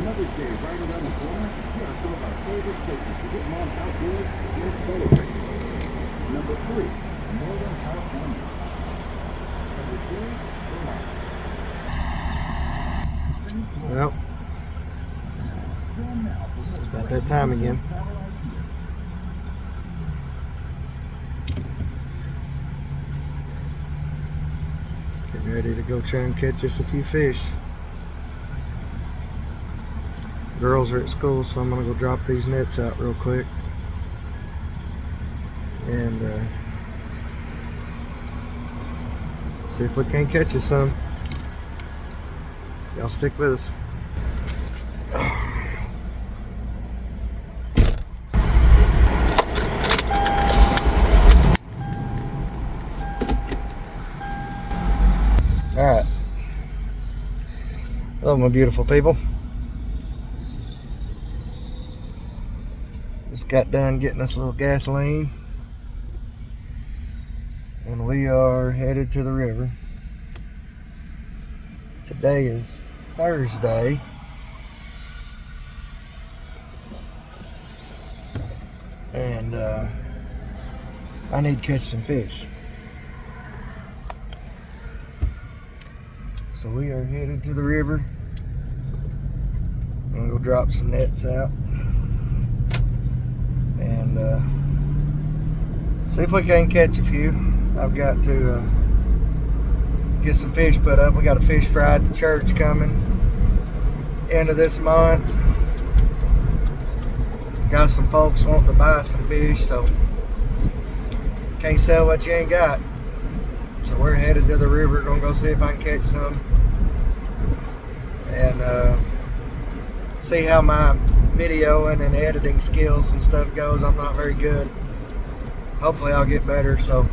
Mother's Day is right around the corner. Here are some of our favorite places to get mom outdoors and celebrate. Number 3, Northern California. Number 2, Well, it's about that time again. Getting ready to go try and catch us a few fish. Girls are at school, so I'm gonna go drop these nets out real quick and see if we can't catch us some. Y'all stick with us. Alright. Hello, my beautiful people. Just got done getting us a little gasoline, and we are headed to the river. Today is Thursday, and I need to catch some fish. So we are headed to the river. I'm gonna go drop some nets out and see if we can't catch a few. I've got to get some fish put up. We got a fish fry at the church coming end of this month. Got some folks wanting to buy some fish, so can't sell what you ain't got. So we're headed to the river, gonna go see if I can catch some and see how my videoing and editing skills and stuff goes. I'm not very good. Hopefully I'll get better, so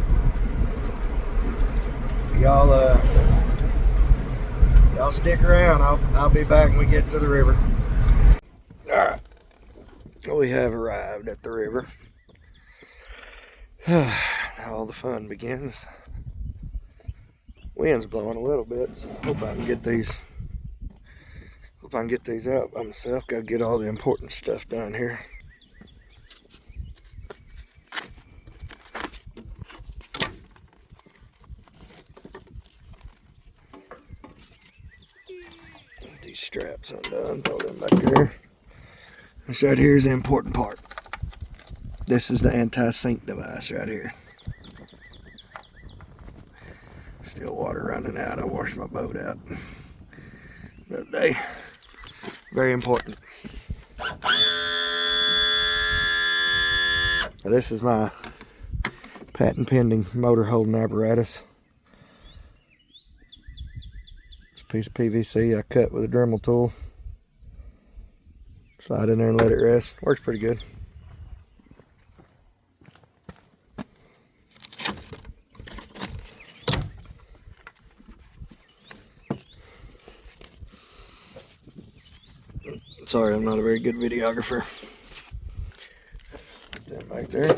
y'all stick around. I'll be back when we get to the river. Alright, we have arrived at the river. Now all the fun begins. Wind's blowing a little bit, so I hope I can get these out by myself. Gotta get all the important stuff done here. Get these straps undone, throw them back here. This right here is the important part. This is the anti-sink device right here. Still water running out. I washed my boat out the other day. Very important. This is my patent pending motor holding apparatus. It's a piece of PVC I cut with a Dremel tool. Slide in there and let it rest. Works pretty good. Sorry, I'm not a very good videographer. Put that back there.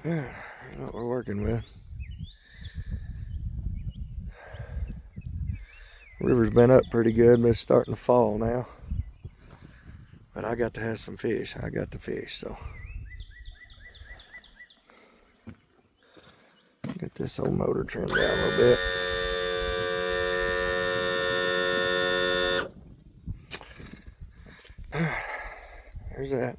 You know what we're working with. The river's been up pretty good, but it's starting to fall now. But I got to have some fish. I got to fish, so. Get this old motor trimmed down a little bit. There's that.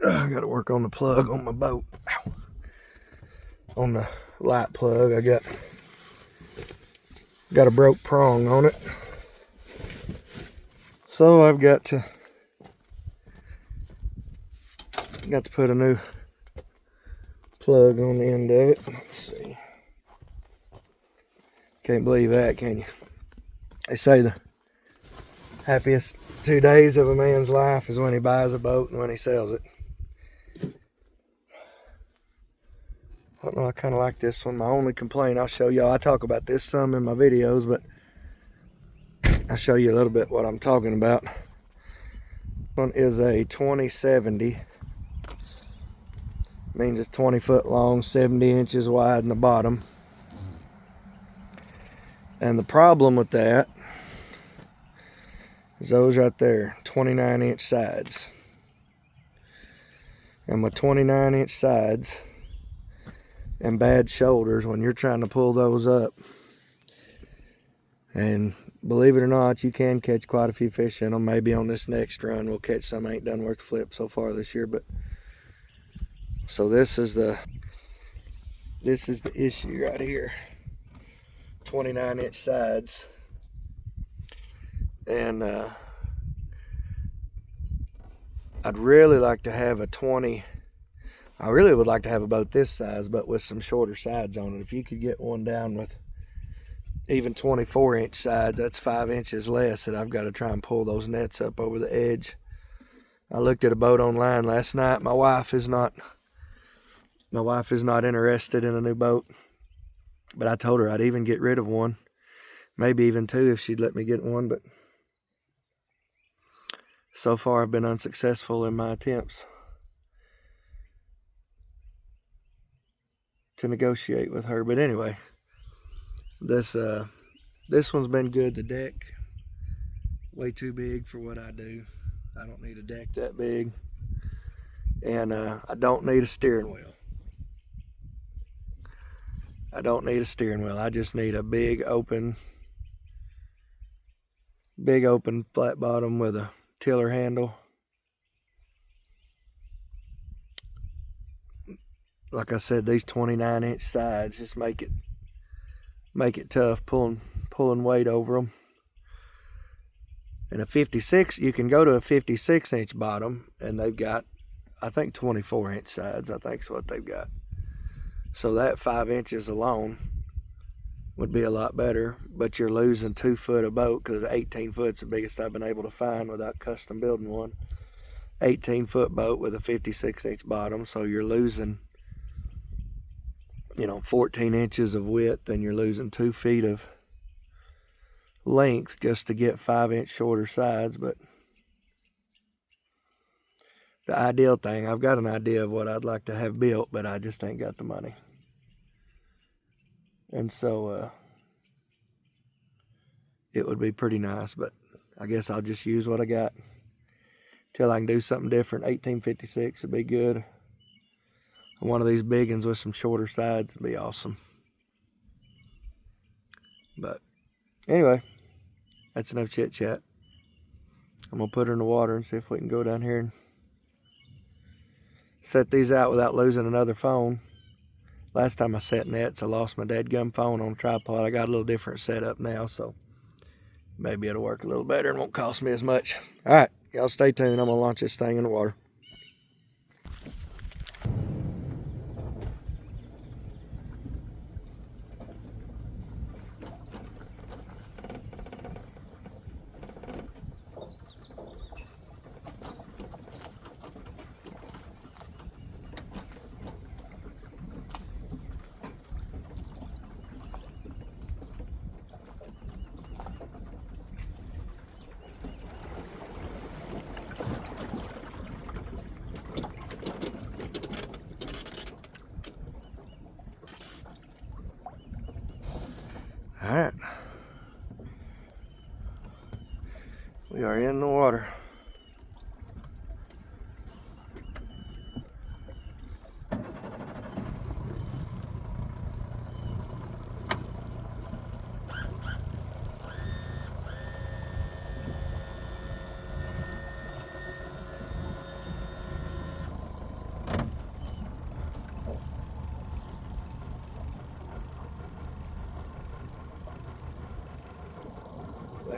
I gotta work on the plug on my boat. Ow. On the light plug, I got a broke prong on it. So I've got to put a new plug on the end of it. Let's see. Can't believe that, can you? They say the happiest 2 days of a man's life is when he buys a boat and when he sells it. I don't know, I kind of like this one. My only complaint, I'll show y'all, I talk about this some in my videos, but I'll show you a little bit what I'm talking about. One is a 2070 Means it's 20 foot long, 70 inches wide in the bottom. And the problem with that is those right there, 29-inch sides. And with 29-inch sides and bad shoulders, when you're trying to pull those up, and believe it or not, you can catch quite a few fish in them. Maybe on this next run we'll catch some. I ain't done worth a flip so far this year, but so this is the issue right here. 29-inch sides, and I'd really like to have a 20. I really would like to have a boat this size, but with some shorter sides on it. If you could get one down with even 24-inch sides, that's 5 inches less that I've got to try and pull those nets up over the edge. I looked at a boat online last night. My wife is not interested in a new boat, but I told her I'd even get rid of one, maybe even two if she'd let me get one, but so far I've been unsuccessful in my attempts to negotiate with her. But anyway, this one's been good. The deck, way too big for what I do. I don't need a deck that big, and I don't need a steering wheel. I don't need a steering wheel. I just need a big open flat bottom with a tiller handle. Like I said, these 29-inch sides just make it tough pulling weight over them. And a 56, you can go to a 56-inch bottom, and they've got, I think, 24-inch sides. I think is what they've got. So that 5 inches alone would be a lot better, but you're losing 2 foot a boat, because 18 foot's the biggest I've been able to find without custom building one. 18-foot boat with a 56-inch bottom, so you're losing, 14 inches of width, and you're losing 2 feet of length just to get 5-inch shorter sides. But the ideal thing, I've got an idea of what I'd like to have built, but I just ain't got the money. And so it would be pretty nice, but I guess I'll just use what I got till I can do something different. 1856 would be good. One of these big ones with some shorter sides would be awesome. But anyway, that's enough chit chat. I'm gonna put her in the water and see if we can go down here and set these out without losing another phone. Last time I set nets, I lost my dadgum phone on a tripod. I got a little different setup now, so maybe it'll work a little better and won't cost me as much. All right, y'all stay tuned. I'm gonna launch this thing in the water. All right, we are in the water.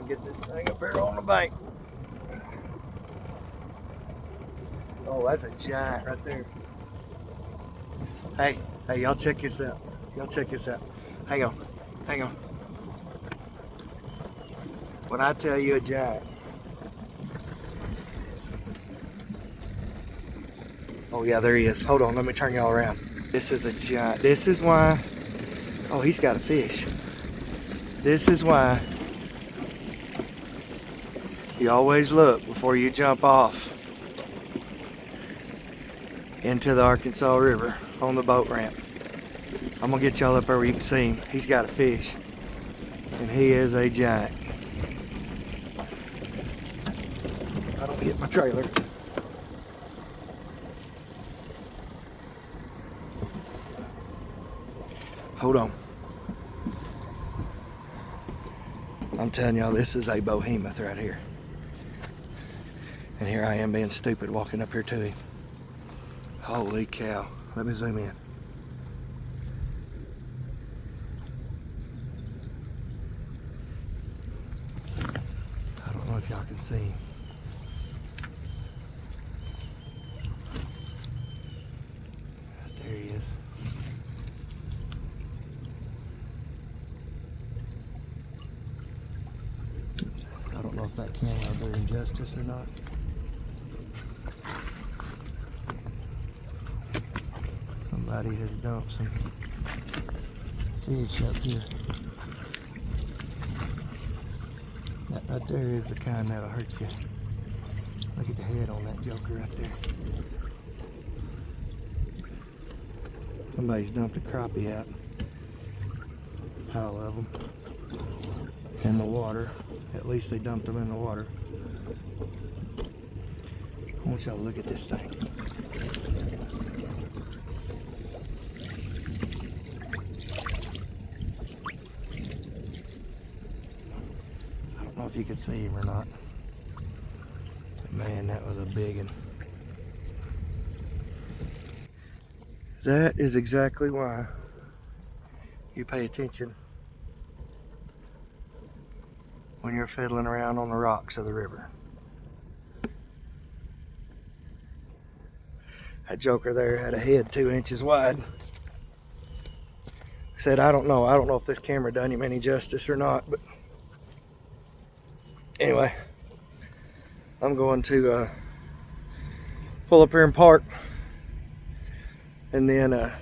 Get this thing up here on the bank. Oh, that's a giant right there. Hey, y'all check this out. Hang on. When I tell you a giant. Oh yeah, there he is. Hold on, let me turn y'all around. This is a giant. This is why, oh, he's got a fish. This is why you always look before you jump off. into the Arkansas River on the boat ramp. I'm gonna get y'all up there where you can see him. He's got a fish, and he is a giant. I don't get my trailer. Hold on. I'm telling y'all, this is a behemoth right here. And here I am being stupid walking up here to him. Holy cow. Let me zoom in. I don't know if y'all can see him. There he is. I don't know if that camera will do him justice or not. Somebody has dumped some fish up here. That right there is the kind that'll hurt you. Look at the head on that joker right there. Somebody's dumped a crappie out. Pile of them in the water. At least they dumped them in the water. I want y'all to look at this thing. I don't know if you could see him or not. But man, that was a big one. That is exactly why you pay attention when you're fiddling around on the rocks of the river. That joker there had a head 2 inches wide. I said, I don't know if this camera done him any justice or not, but anyway, I'm going to pull up here and park, and then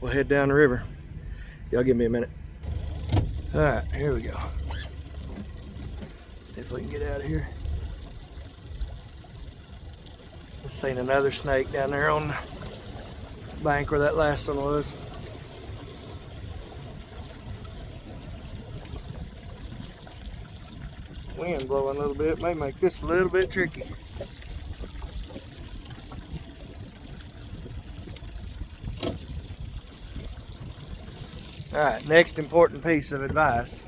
we'll head down the river. Y'all give me a minute. All right, here we go. If we can get out of here. I've seen another snake down there on the bank where that last one was. Wind blowing a little bit may make this a little bit tricky. All right, next important piece of advice.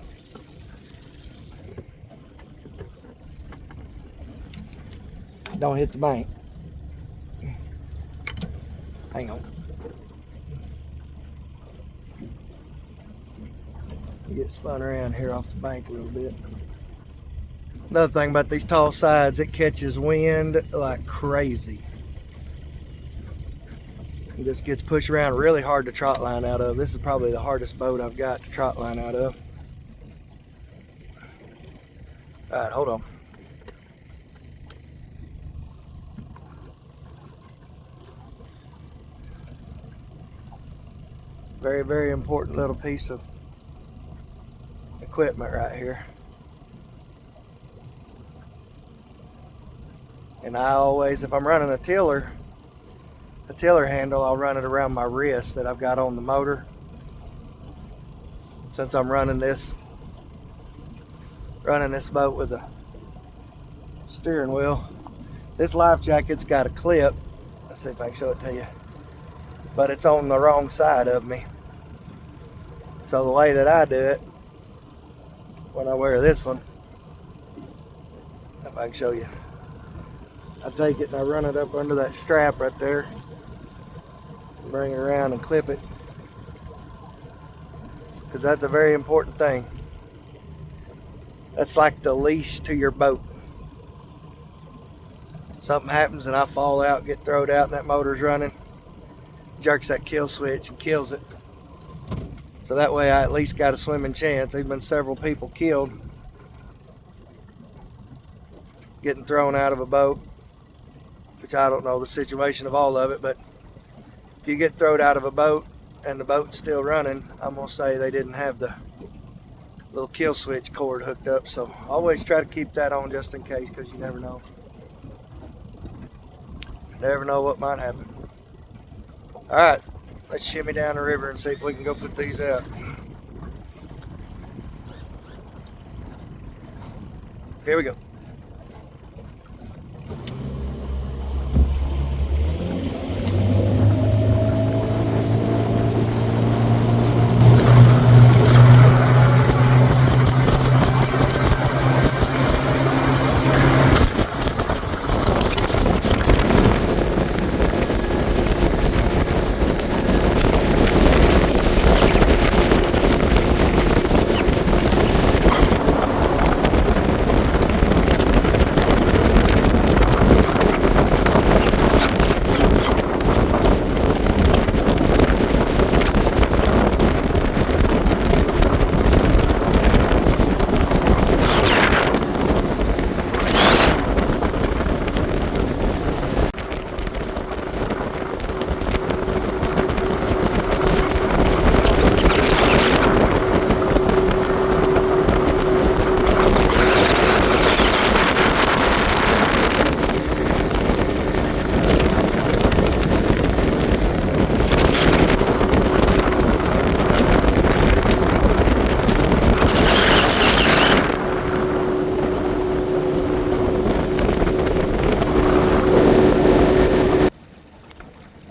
Don't hit the bank. Hang on. You get spun around here off the bank a little bit. Another thing about these tall sides, it catches wind like crazy. It just gets pushed around really hard to trot line out of. This is probably the hardest boat I've got to trot line out of. All right, hold on. Very, very important little piece of equipment right here. And I always, if I'm running a tiller handle, I'll run it around my wrist that I've got on the motor. Since I'm running this boat with a steering wheel. This life jacket's got a clip. Let's see if I can show it to you. But it's on the wrong side of me. So the way that I do it, when I wear this one, if I can show you, I take it and I run it up under that strap right there, bring it around and clip it, because that's a very important thing. That's like the leash to your boat. Something happens and I fall out, get thrown out, and that motor's running, jerks that kill switch and kills it. So that way I at least got a swimming chance. There's been several people killed getting thrown out of a boat, which I don't know the situation of all of it, but if you get thrown out of a boat and the boat's still running, I'm gonna say they didn't have the little kill switch cord hooked up. So always try to keep that on just in case, because you never know. Never know what might happen. Alright, let's shimmy down the river and see if we can go put these out. Here we go.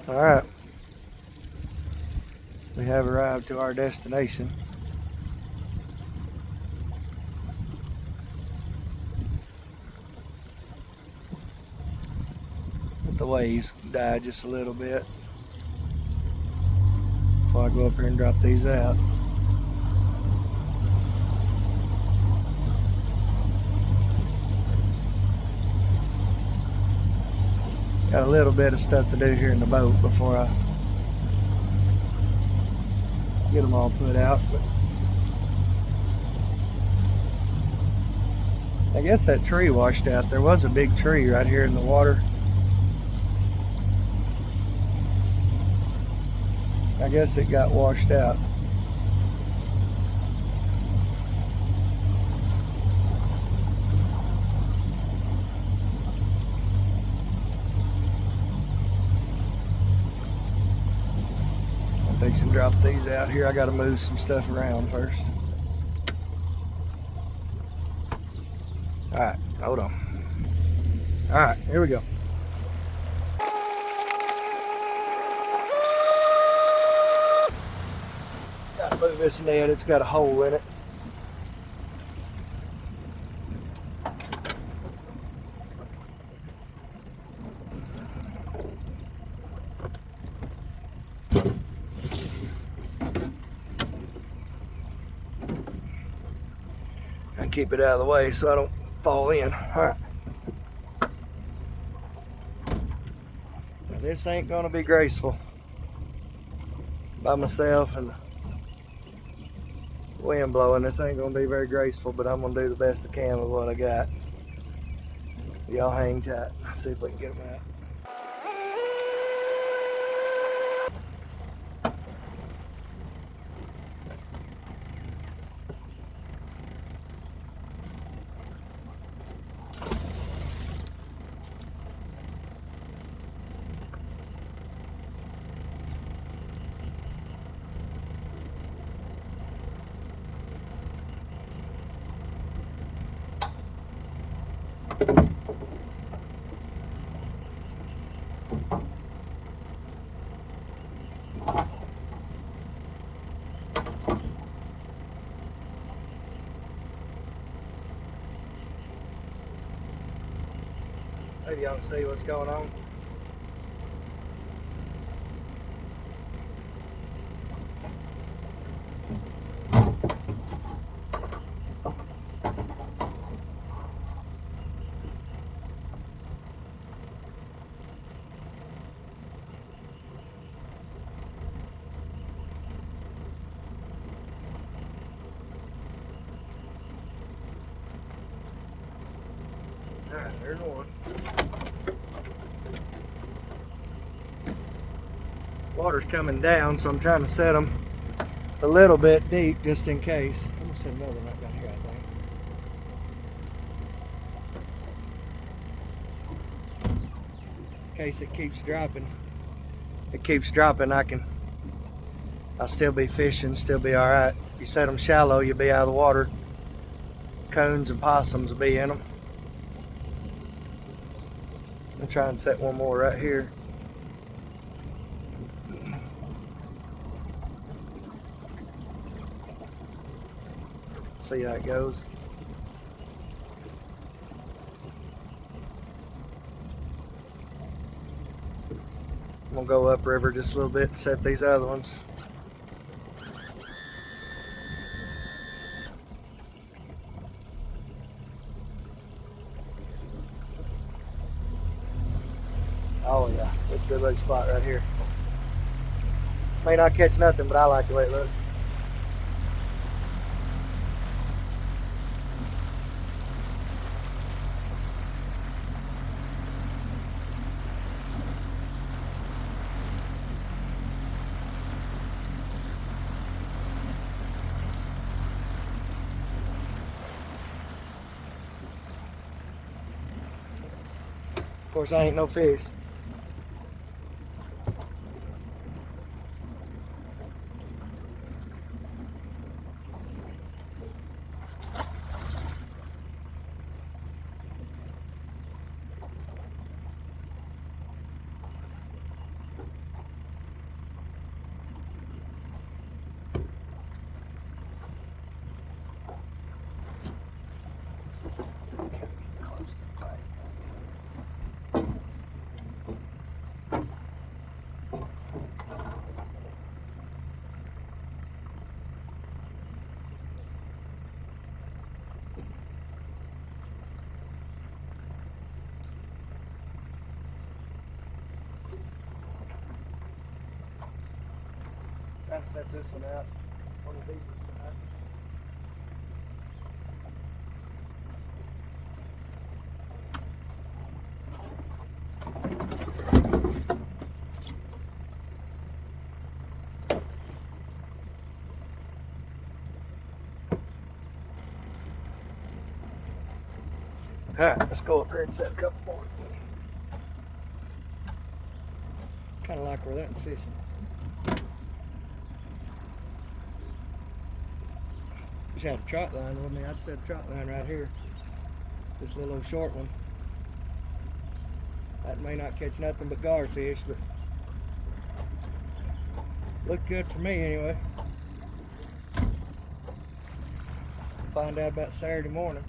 Alright, we have arrived to our destination. But the waves died just a little bit before I go up here and drop these out. Got a little bit of stuff to do here in the boat before I get them all put out. But I guess that tree washed out. There was a big tree right here in the water. I guess it got washed out. Fix and drop these out here. I got to move some stuff around first. Alright, hold on. Alright, here we go. Got to move this net. It's got a hole in it. Keep it out of the way so I don't fall in. Alright. Now this ain't gonna be graceful by myself and the wind blowing. This ain't gonna be very graceful, but I'm gonna do the best I can with what I got. Y'all hang tight. See if we can get them out. Maybe y'all can see what's going on. Alright, there's one. Water's coming down, so I'm trying to set them a little bit deep just in case. I'm gonna set another one right down here, I think. case it keeps dropping. It keeps dropping, I'll still be fishing, still be all right. If you set them shallow, you'll be out of the water. Coons and possums will be in them. I'm trying to set one more right here. See how it goes. I'm gonna go upriver just a little bit and set these other ones. Oh yeah, that's a good looking spot right here. May not catch nothing, but I like the way it looks. Of course, I ain't no fish. Trying to set this one out on the beach side. Alright, let's go up here and set a couple more. Kind of like where that's fishing. Just had a trot line with me. I'd set a trot line right here. This little old short one. That may not catch nothing but garfish, but looked good for me anyway. Find out about Saturday morning.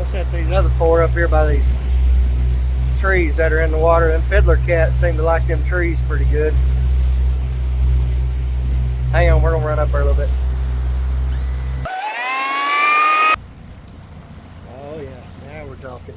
Set these other four up here by these trees that are in the water. Them fiddler cats seem to like them trees pretty good. Hang on, we're gonna run up there a little bit. Oh yeah, now we're talking.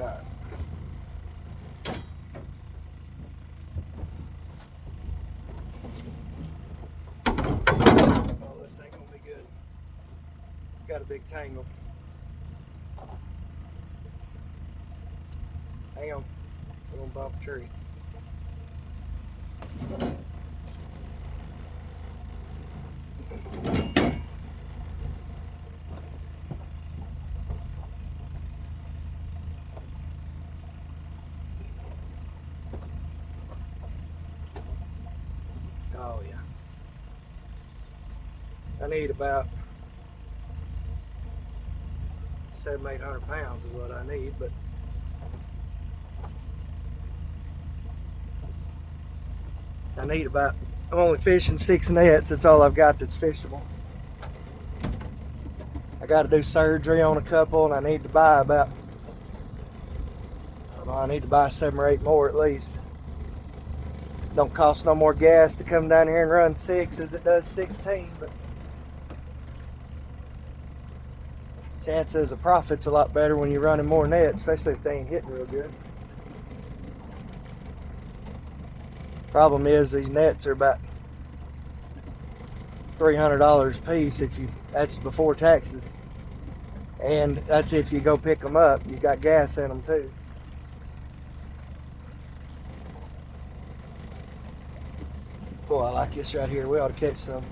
Alright. Oh, this ain't gonna be good. Got a big tangle. Hang on. We're gonna bump a tree. Oh yeah. I need about 700-800 pounds is what I need, but I need about I'm only fishing 6 nets. That's all I've got that's fishable. I got to do surgery on a couple, and I need to buy about, I need to buy 7 or 8 more at least. Don't cost no more gas to come down here and run 6 as it does 16, but chances of profit's a lot better when you're running more nets, especially if they ain't hitting real good. Problem is these nets are about $300 a piece that's before taxes. And that's if you go pick them up. You got gas in them too. Boy, I like this right here. We ought to catch some.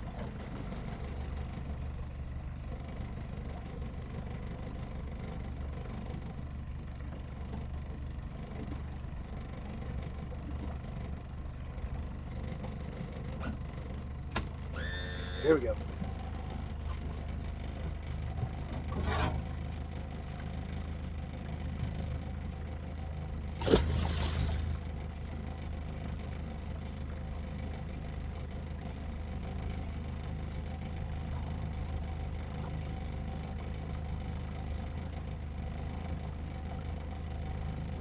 Here we go.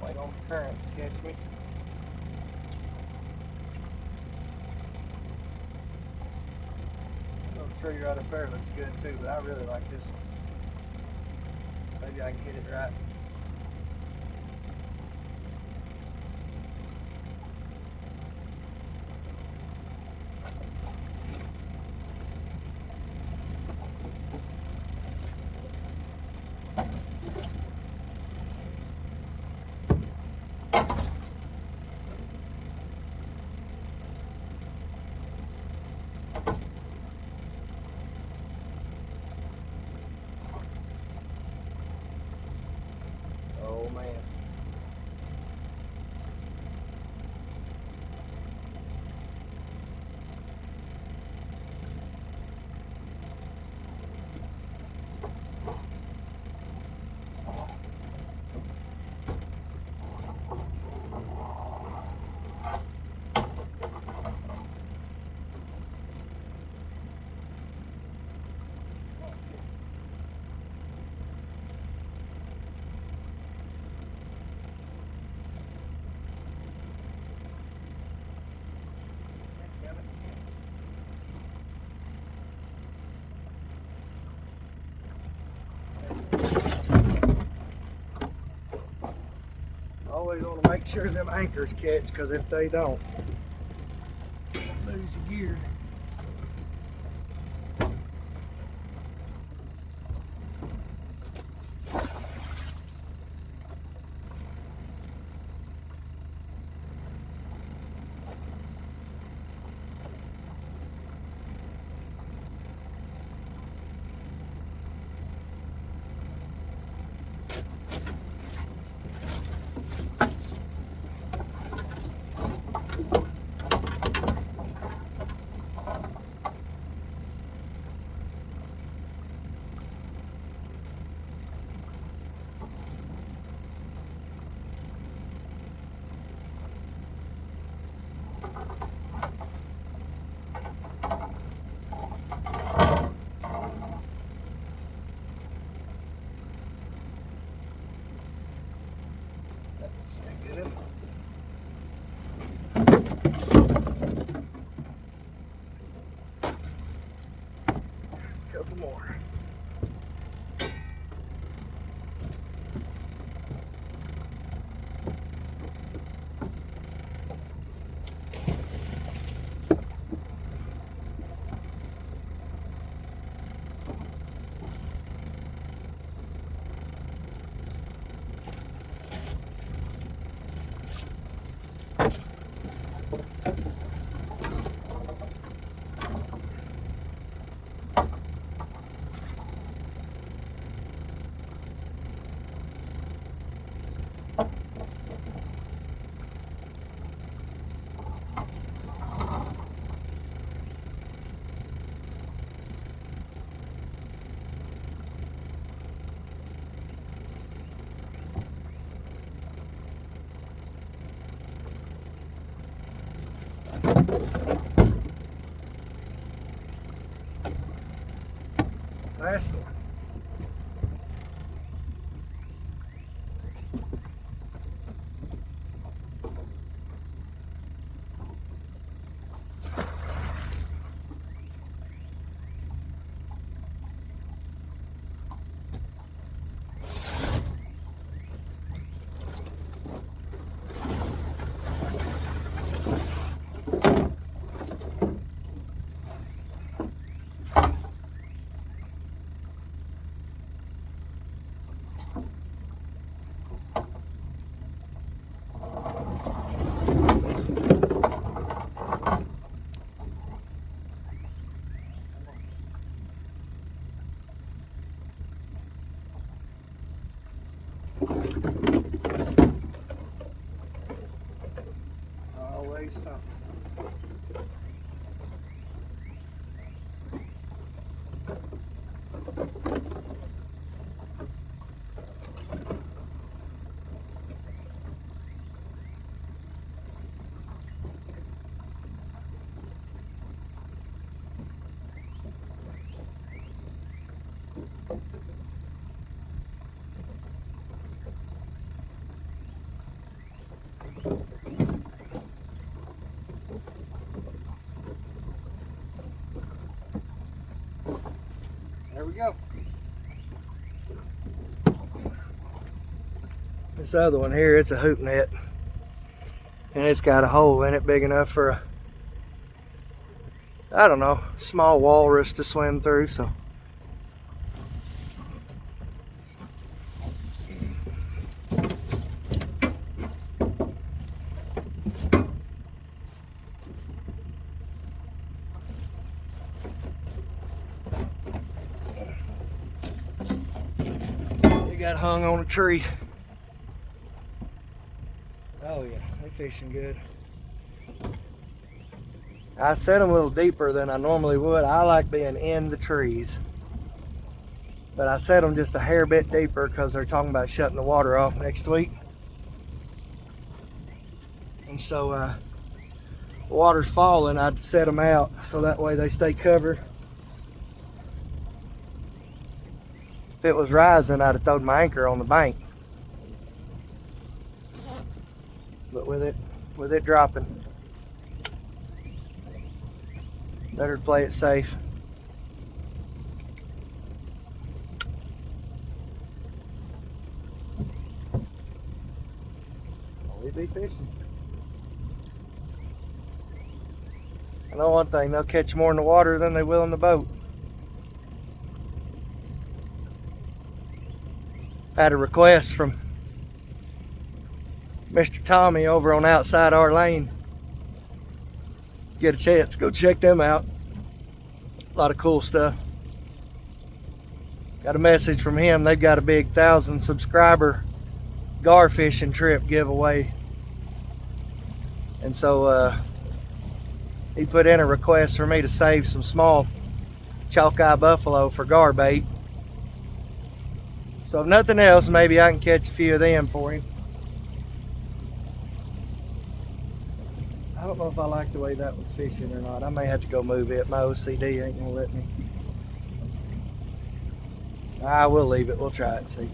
Wait on the current to catch me. Tree right up there looks good too, but I really like this one. Maybe I can get it right. Oh man. Always want to make sure them anchors catch, because if they don't, lose your gear. Couple more. Last one. Always something. There we go. This other one here, it's a hoop net. And it's got a hole in it big enough for a, I don't know, small walrus to swim through, so. Got hung on a tree. Oh yeah, they fishing good. I set them a little deeper than I normally would. I like being in the trees, but I set them just a hair bit deeper because they're talking about shutting the water off next week. And so the water's falling, I'd set them out so that way they stay covered. If it was rising, I'd have thrown my anchor on the bank. But with it dropping, better play it safe. We be fishing. I know one thing, they'll catch more in the water than they will in the boat. Had a request from Mr. Tommy over on outside our lane. Get a chance, go check them out. A lot of cool stuff. Got a message from him. They've got a big 1,000 subscriber gar fishing trip giveaway. And so he put in a request for me to save some small chalk eye buffalo for gar bait. So if nothing else, maybe I can catch a few of them for him. I don't know if I like the way that was fishing or not. I may have to go move it. My OCD ain't gonna let me. I will leave it. We'll try it, see.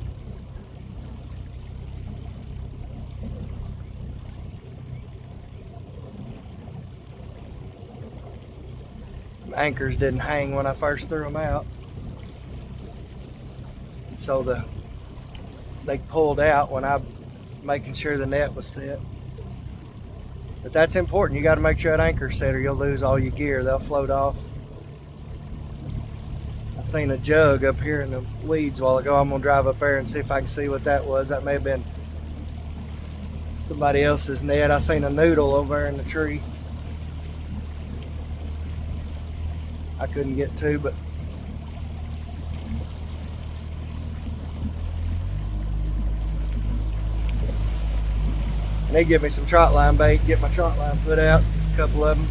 The anchors didn't hang when I first threw them out. So they pulled out when I'm making sure the net was set. But that's important. You got to make sure that anchor's set or you'll lose all your gear. They'll float off. I seen a jug up here in the weeds a while ago. I'm gonna drive up there and see if I can see what that was. That may have been somebody else's net. I seen a noodle over there in the tree. I couldn't get to, but they give me some trot line bait, get my trot line put out, a couple of them.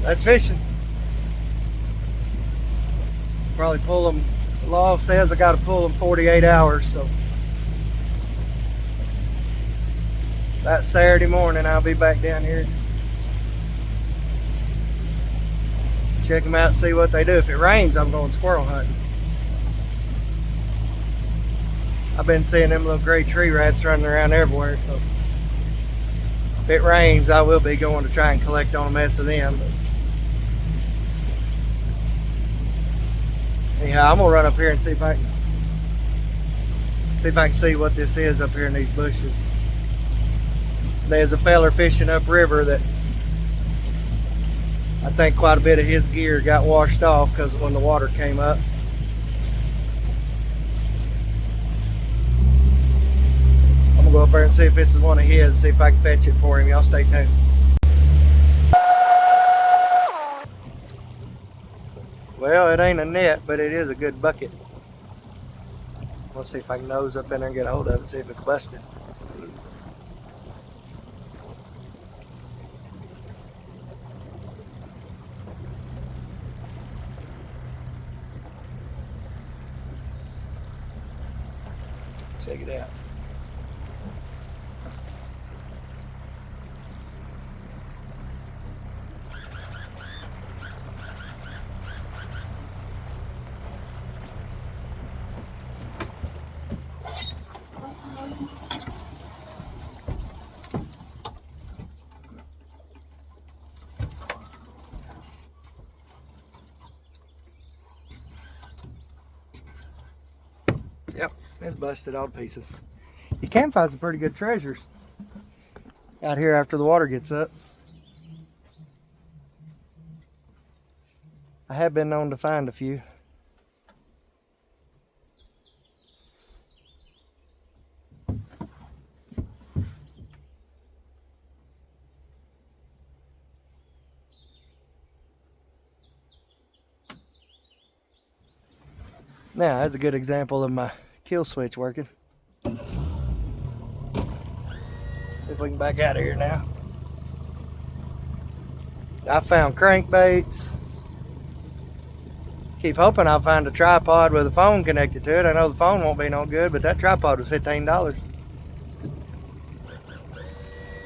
That's fishing. probably pull them. The law says I got to pull them 48 hours, so that Saturday morning I'll be back down here. Check them out and see what they do. If it rains, I'm going squirrel hunting. I've been seeing them little gray tree rats running around everywhere, so if it rains, I will be going to try and collect on a mess of them. But anyhow, I'm gonna run up here and see if I can see what this is up here in these bushes. There's a feller fishing upriver that I think quite a bit of his gear got washed off because when the water came up. I'm gonna go up there and see if this is one of his and see if I can fetch it for him. Y'all stay tuned. Well, it ain't a net, but it is a good bucket. We'll see if I can nose up in there and get a hold of it and see if it's busted. Check it out. Yep, it's busted all to pieces. You can find some pretty good treasures out here after the water gets up. I have been known to find a few. Now, that's a good example of my kill switch working. See if we can back out of here now. I found crankbaits. Keep hoping I'll find a tripod with a phone connected to it. I know the phone won't be no good, but that tripod was $15.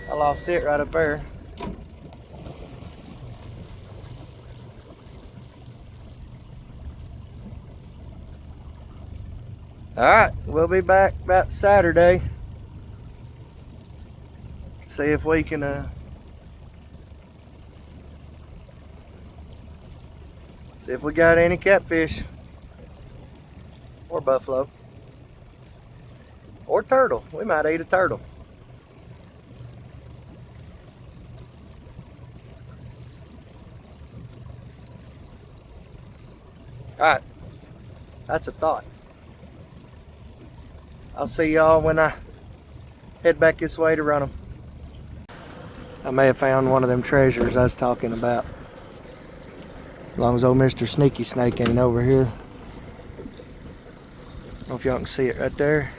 I lost it right up there. Alright, we'll be back about Saturday. See if we can see if we got any catfish or buffalo or turtle. We might eat a turtle. Alright, that's a thought. I'll see y'all when I head back this way to run them. I may have found one of them treasures I was talking about. As long as old Mr. Sneaky Snake ain't over here. I don't know if y'all can see it right there.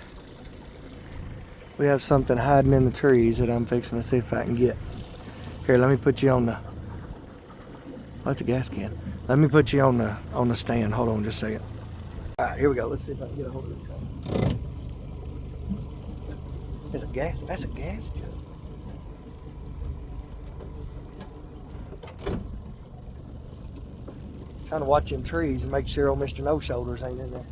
We have something hiding in the trees that I'm fixing to see if I can get. Here, let me put you on the... Oh, that's a gas can. Let me put you on the stand. Hold on just a second. Alright, here we go. Let's see if I can get a hold of this thing. There's a gas. That's a gas jug. Trying to watch them trees and make sure old Mr. No Shoulders ain't in there.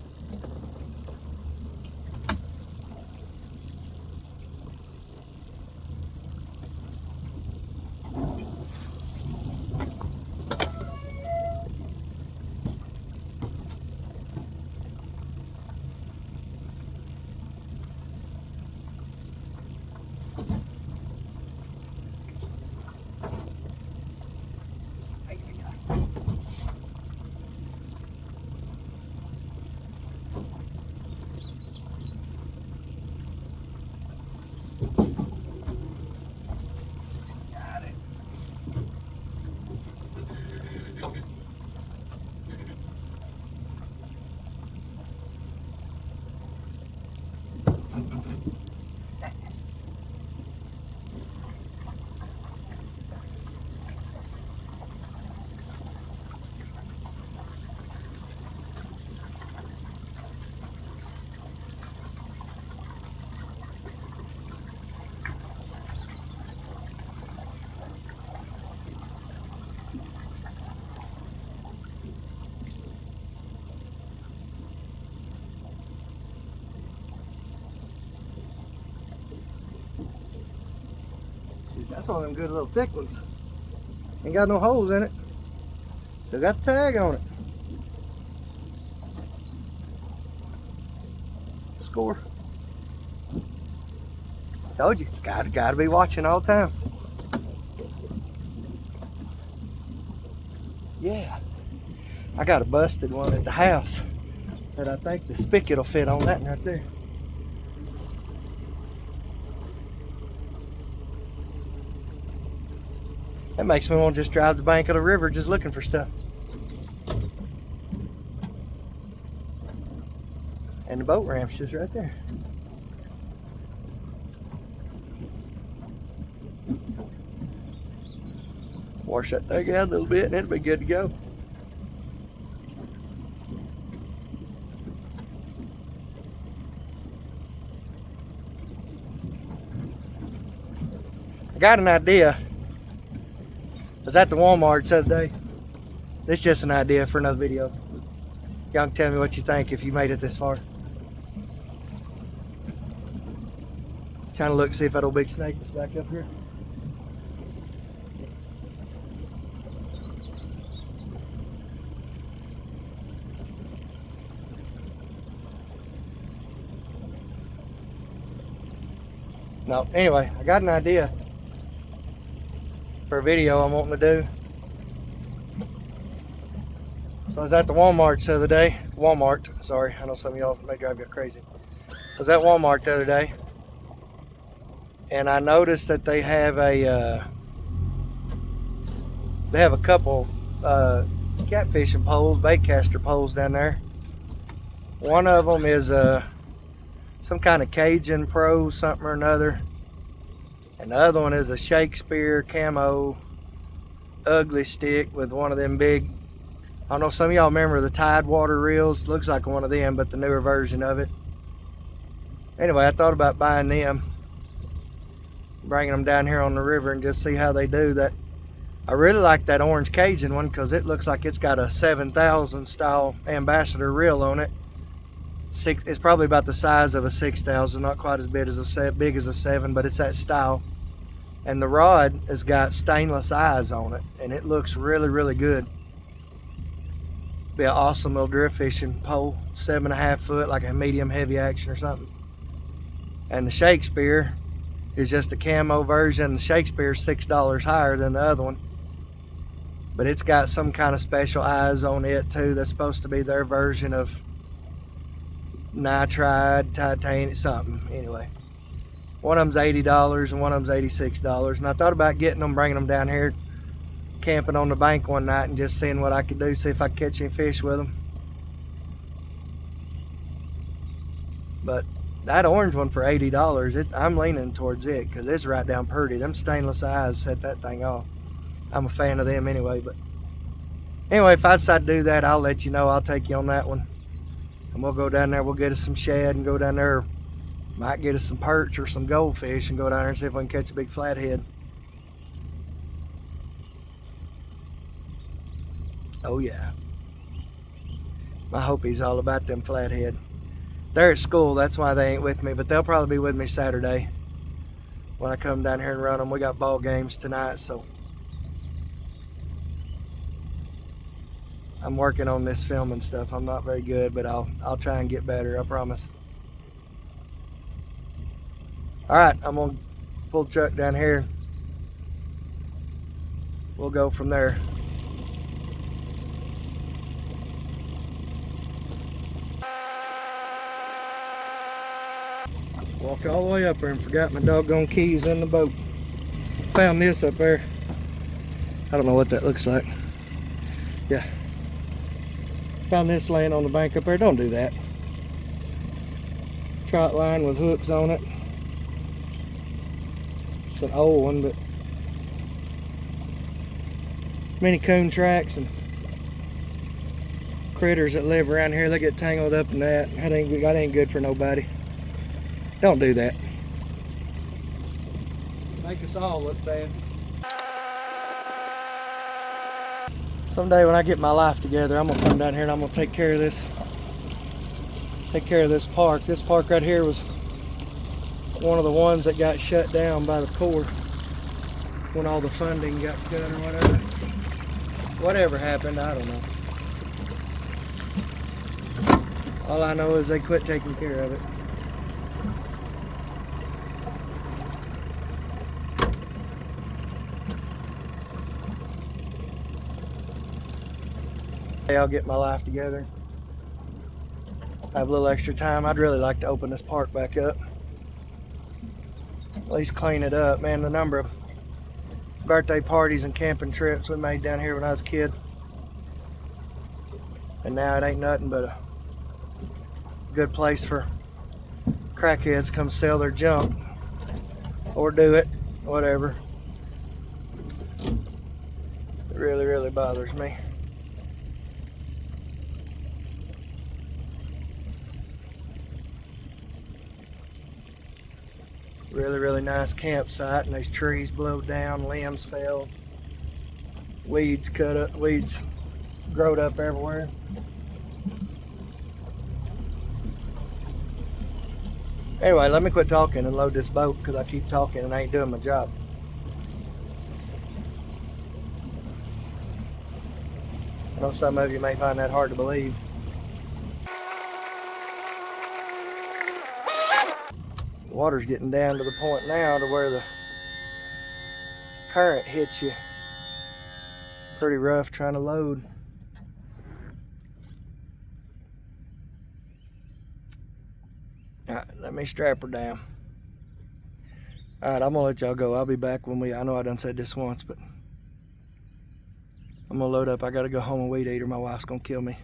That's one of them good little thick ones. Ain't got no holes in it. Still got the tag on it. Score. Told you, gotta be watching all the time. Yeah. I got a busted one at the house that I think the spigot will fit on that one right there. That makes me want to just drive the bank of the river just looking for stuff. And the boat ramp's just right there. Wash that thing out a little bit and it'll be good to go. I got an idea. I was at the Walmart the other day. This is just an idea for another video. Y'all can tell me what you think if you made it this far. Trying to look and see if that old big snake is back up here. No, anyway, I got an idea for a video I'm wanting to do. So I was at the Walmart the other day. Sorry, I know some of y'all may drive you crazy. I was at Walmart the other day, and I noticed that they have a couple catfishing poles, bait caster poles down there. One of them is some kind of Cajun Pro something or another, and the other one is a Shakespeare camo ugly stick with one of them big, I don't know, some of y'all remember the Tidewater reels. Looks like one of them, but the newer version of it. Anyway, I thought about buying them, bringing them down here on the river and just see how they do. That I really like that orange Cajun one because it looks like it's got a 7000 style ambassador reel on it. It's probably about the size of a 6000, not quite as big as a 7, but it's that style. And the rod has got stainless eyes on it, and it looks really, really good. Be an awesome little drift fishing pole, 7.5 foot, like a medium heavy action or something. And the Shakespeare is just a camo version. The Shakespeare is $6 higher than the other one, but it's got some kind of special eyes on it too. That's supposed to be their version of nitride, titanium, something. Anyway, one of them's $80 and one of them's $86. And I thought about getting them, bringing them down here, camping on the bank one night and just seeing what I could do, see if I could catch any fish with them. But that orange one for $80, I'm leaning towards it because it's right down pretty. Them stainless eyes set that thing off. I'm a fan of them anyway. But anyway, if I decide to do that, I'll let you know. I'll take you on that one. And we'll go down there, we'll get us some shad and go down there. Might get us some perch or some goldfish and go down there and see if we can catch a big flathead. Oh yeah. I hope he's all about them flathead. They're at school, that's why they ain't with me, but they'll probably be with me Saturday when I come down here and run them. We got ball games tonight, so I'm working on this filming stuff. I'm not very good, but I'll try and get better, I promise. Alright, I'm gonna pull the truck down here. We'll go from there. Walked all the way up there and forgot my doggone keys in the boat. Found this up there. I don't know what that looks like. Yeah. Found this laying on the bank up there. Don't do that. Trot line with hooks on it. It's an old one, but many coon tracks and critters that live around here, they get tangled up in that. That ain't good for nobody. Don't do that. Make us all look bad. Someday when I get my life together, I'm gonna come down here and I'm gonna take care of this. Take care of this park. This park right here was one of the ones that got shut down by the Corps. when all the funding got cut or whatever. Whatever happened, I don't know. All I know is they quit taking care of it. I'll get my life together. Have a little extra time. I'd really like to open this park back up. At least clean it up. Man, the number of birthday parties and camping trips we made down here when I was a kid. And now it ain't nothing but a good place for crackheads to come sell their junk. Or do it. Whatever. It really, really bothers me. Really, really nice campsite, and these trees blowed down, limbs fell, weeds cut up, weeds growed up everywhere. Anyway, let me quit talking and load this boat because I keep talking and I ain't doing my job. I know some of you may find that hard to believe. The water's getting down to the point now to where the current hits you pretty rough trying to load. Alright, let me strap her down. Alright, I'm gonna let y'all go. I'll be back when I know I done said this once, but I'm gonna load up. I gotta go home and weed eat or my wife's gonna kill me.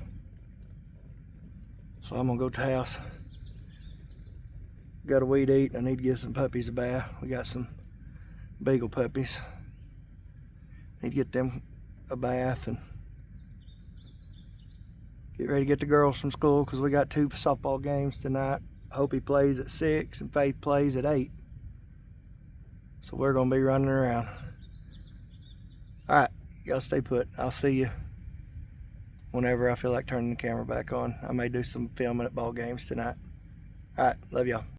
So I'm gonna go to the house. Got a weed eat. I need to give some puppies a bath. We got some beagle puppies. Need to get them a bath and get ready to get the girls from school because we got 2 softball games tonight. Hope plays at 6 and Faith plays at 8. So we're gonna be running around. Alright, y'all stay put. I'll see you whenever I feel like turning the camera back on. I may do some filming at ball games tonight. Alright, love y'all.